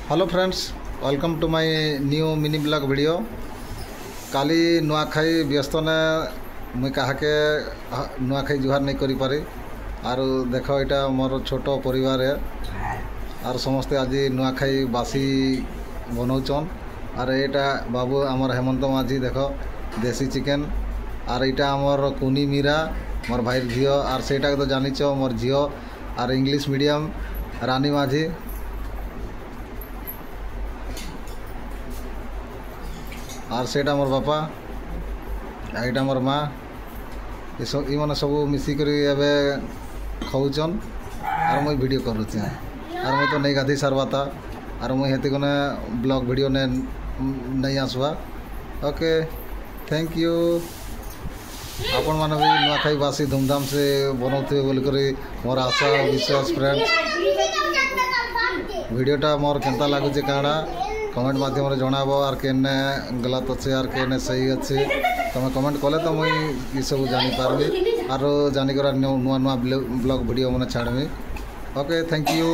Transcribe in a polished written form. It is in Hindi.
Hello friends, welcome to my new mini blog video. काली नुआखाई व्यस्त ने मुई कहा नुआखाई जुहार नहीं करी पारी। आर देख यहाँ मोर छोट परिवार है और समस्ते आज नुआखाई बासी बनाऊन। और यहाँ बाबू आमर हेमंत माझी देख देसी चिकेन। और यहाँ आमर कुनी मीरा मोर भाई झील और सेटा तो जानिच मोर झील और इंग्लिश मीडियम रानी माझी। और सेटा मोर बापा यहाँ मोर माँ ये मैंने सब मिसिक खाऊन और मुझे वीडियो करुचे। और मुझे तो नहीं गाधी सारवाता और मुझे हेती कोने ब्लॉग वीडियो ने नहीं आसवा। Okay, thank you. आपण मैंने भी नुआखाई बासी धूमधाम से बनाते बोलिक मोर आशा विश्वास। फ्रेंड्स, वीडियोटा मोर केनता लगुचे काଣା कमेंट माध्यम जनाब। और केने गलत अच्छे और केने सही अच्छे तुम कमेंट कले तो मुई ये सब जानीपारि और जानिक नुआ नुआ ब्लॉग वीडियो मैंने छाड़मी। Okay, thank you.